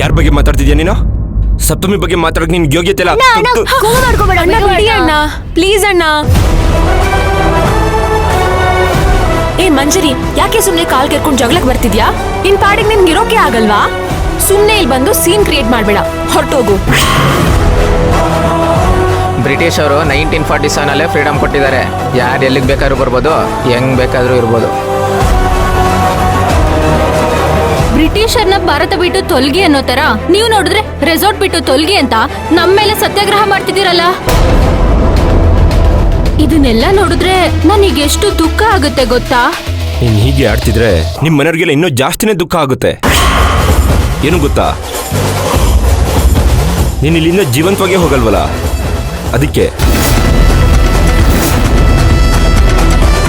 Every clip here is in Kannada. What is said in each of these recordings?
ಯಾರ ಬಗ್ಗೆ ಮಾತಾಡ್ತಿದ್ಯಾ ನೀನು? ಸಪ್ತಮಿ ಬಗ್ಗೆ ಮಾತಾಡಕ್ ನಿನ್ ಯೋಗ್ಯತೆ ಇಲ್ಲ. ಪ್ಲೀಸ್ ಅಣ್ಣ. ಏ ಮಂಜರಿ, ಯಾಕೆ ಸುಮ್ನೆ ಕಾಲ್ ಕೆರ್ಕೊಂಡು ಜಗಳಕ್ಕೆ ಬರ್ತಿದ್ಯಾ? ನಿನ್ ಪಾಡಿಗೆ ನಿನ್ಗೆ ಇರೋಕೆ ಆಗಲ್ವಾ? ಸುಮ್ನೆ ಇಲ್ಲಿ ಬಂದು ಸೀನ್ ಕ್ರಿಯೇಟ್ ಮಾಡ್ಬೇಡ, ಹೊರಟೋಗು. ಬ್ರಿಟಿಷ್ ಅವರು 1947 ಫ್ರೀಡಮ್ ಕೊಟ್ಟಿದ್ದಾರೆ. ಯಾರು ಎಲ್ಲಿಗೆ ಬೇಕಾದ್ರೂ ಬರ್ಬೋದು, ಹೆಂಗ್ ಬೇಕಾದ್ರೂ ಇರ್ಬೋದು. ಬ್ರಿಟಿಷರ್ನ ಭಾರತ ಬಿಟ್ಟು ತೊಲಗಿ ಅನ್ನೋ ತರ ನೀವು ನೋಡಿದ್ರೆ ರೆಸಾರ್ಟ್ ಬಿಟ್ಟು ತೊಲಗಿ ಅಂತ ನಮ್ಮ ಮೇಲೆ ಸತ್ಯಾಗ್ರಹ ಮಾಡ್ತಿದ್ದೀರಲ್ಲ. ಇದನ್ನೆಲ್ಲ ನೋಡಿದ್ರೆ ನನಗೆ ಎಷ್ಟು ದುಃಖ ಆಗುತ್ತೆ ಗೊತ್ತಾ? ನೀನ್ ಹೀಗೆ ಆಡ್ತಿದ್ರೆ ನಿಮ್ ಮನೆಯವ್ರಿಗೆಲ್ಲ ಇನ್ನೂ ಜಾಸ್ತಿನೇ ದುಃಖ ಆಗುತ್ತೆ. ಏನು ಗೊತ್ತಾ, ನೀನ್ ಇಲ್ಲಿಂದ ಜೀವಂತವಾಗೇ ಹೋಗಲ್ವಲ್ಲ, ಅದಕ್ಕೆ.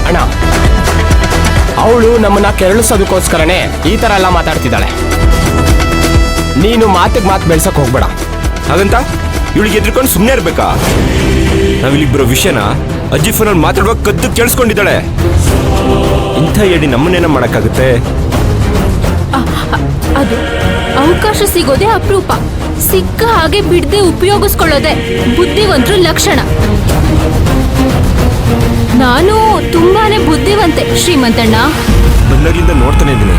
ಅಣ್ಣ, ಅವಳು ನಮ್ಮನ್ನ ಕೆರಳಿಸೋದಕ್ಕೋಸ್ಕರನೇ ಈ ತರ ಎಲ್ಲ ಮಾತಾಡ್ತಿದ್ದಾಳೆ. ನೀನು ಮಾತಿಗೆ ಮಾತು ಬೆಳ್ಸಕ್ ಹೋಗ್ಬೇಡ. ಹಾಗಂತ ಇವಳಿಗೆ ಎದ್ರಿಕೊಂಡು ಸುಮ್ಮನೆ ಇರ್ಬೇಕಾ? ನಾವಿಲ್ಲಿಗೆ ಬರೋ ವಿಷಯನ ಅಜ್ಜಿ ಫೋನಲ್ಲಿ ಮಾತಾಡುವಾಗ ಕದ್ದು ಕೇಳಿಸ್ಕೊಂಡಿದ್ದಾಳೆ. ಇಂಥ ಹೇಳಿ ನಮ್ಮನ್ನೇನ ಮಾಡಕ್ಕಾಗುತ್ತೆ? ಅದು ಅವಕಾಶ ಸಿಗೋದೇ ಅಪರೂಪ. ಸಿಕ್ಕ ಹಾಗೆ ಬಿಡದೆ ಉಪಯೋಗಿಸ್ಕೊಳ್ಳೋದೆ ಬುದ್ಧಿವಂತರ ಲಕ್ಷಣ. ನಾನು ತುಂಬಾನೇ ಬುದ್ಧಿವಂತೆ ಶ್ರೀಮಂತಣ್ಣ. ಬಂದಾಗ್ಲಿಂದ ನೋಡ್ತಾನೆ ಇದ್ದೀನಿ,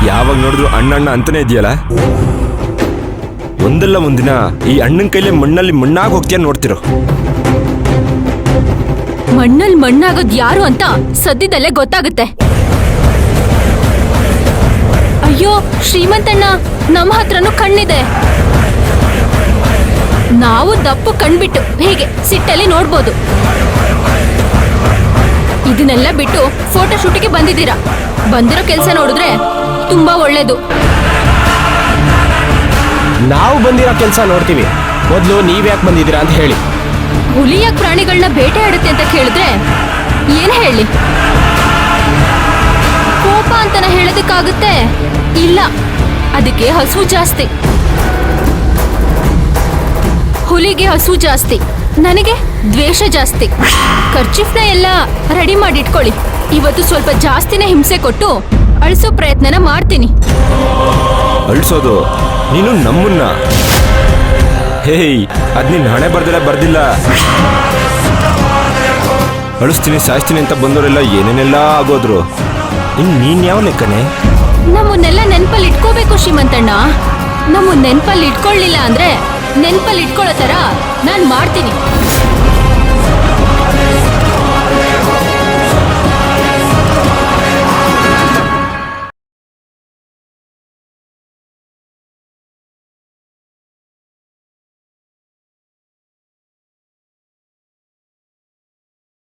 ಯಾವಾಗ ನೋಡಿದ್ರು ಅಣ್ಣ ಅಂತಾನೆ ಇದೆಯಲ್ಲ. ಒಂದಲ್ಲ ಒಂದಿನ ಈ ಅಣ್ಣನ ಕೈಲೇ ಮಣ್ಣಲ್ಲಿ ಮಣ್ಣಾಗಿ ಹೋಗ್ತೀಯ ನೋಡ್ತಿರೋ. ಮಣ್ಣಲ್ಲಿ ಮಣ್ಣಾಗೋದ್ ಯಾರು ಅಂತ ಸದ್ಯದಲ್ಲೇ ಗೊತ್ತಾಗುತ್ತೆ. ಅಯ್ಯೋ ಶ್ರೀಮಂತಣ್ಣ, ನಮ್ಮ ಹತ್ರನೂ ಕಣ್ಣಿದೆ. ನಾವು ದಪ್ಪು ಕಣ್ಬಿಟ್ಟು ಹೀಗೆ ಸಿಟ್ಟಲ್ಲಿ ನೋಡ್ಬೋದು. ಇದನ್ನೆಲ್ಲ ಬಿಟ್ಟು ಫೋಟೋ ಶೂಟಿಗೆ ಬಂದಿದ್ದೀರಾ. ಬಂದಿರೋ ಕೆಲಸ ನೋಡಿದ್ರೆ ತುಂಬಾ ಒಳ್ಳೇದು. ನಾವು ಬಂದಿರೋ ಕೆಲಸ ನೋಡ್ತೀವಿ, ಮೊದಲು ನೀವ್ಯಾಕೆ ಬಂದಿದ್ದೀರಾ ಅಂತ ಹೇಳಿ. ಹುಲಿಯಾಗ ಪ್ರಾಣಿಗಳನ್ನ ಬೇಟೆ ಆಡುತ್ತೆ ಅಂತ ಕೇಳಿದ್ರೆ ಏನ್ ಹೇಳಿ? ಕೋಪ ಅಂತನ ಹೇಳೋದಕ್ಕಾಗುತ್ತೆ? ಇಲ್ಲ, ಅದಕ್ಕೆ ಹಸು ಜಾಸ್ತಿ. ಹುಲಿಗೆ ಹಸು ಜಾಸ್ತಿ, ನನಗೆ ದ್ವೇಷ ಜಾಸ್ತಿ. ಖರ್ಚಿಫ್ನ ಎಲ್ಲ ರೆಡಿ ಮಾಡಿಟ್ಕೊಳ್ಳಿ. ಇವತ್ತು ಸ್ವಲ್ಪ ಜಾಸ್ತಿನೇ ಹಿಂಸೆ ಕೊಟ್ಟು ಅಳಿಸೋ ಪ್ರಯತ್ನನ ಮಾಡ್ತೀನಿ. ಅಳ್ಸೋದು ನೀನು ನಮ್ಮನ್ನ? ಹೇಯ್, ಅದ್ ನೀನ್ ಹಣೆ ಬರ್ದಿಲ್ಲ. ಅಳಿಸ್ತೀನಿ ಸಾಯಿಸ್ತೀನಿ ಅಂತ ಬಂದವರೆಲ್ಲ ಏನೇನೆಲ್ಲ ಆಗೋದ್ರು. ನೀನ್ ಯಾವ ಲೆಕ್ಕನೆ? ನಮ್ಮನ್ನೆಲ್ಲ ನೆನ್ಪಲ್ಲಿ ಇಟ್ಕೋಬೇಕು ಶ್ರೀಮಂತಣ್ಣ. ನಮ್ಮನ್ನ ನೆನ್ಪಲ್ಲಿ ಇಟ್ಕೊಳ್ಳಿಲ್ಲ ಅಂದ್ರೆ ನೆನ್ಪಲ್ಲಿ ಇಟ್ಕೊಳ್ಳೋ ತರ ನಾನ್ ಮಾಡ್ತೀನಿ.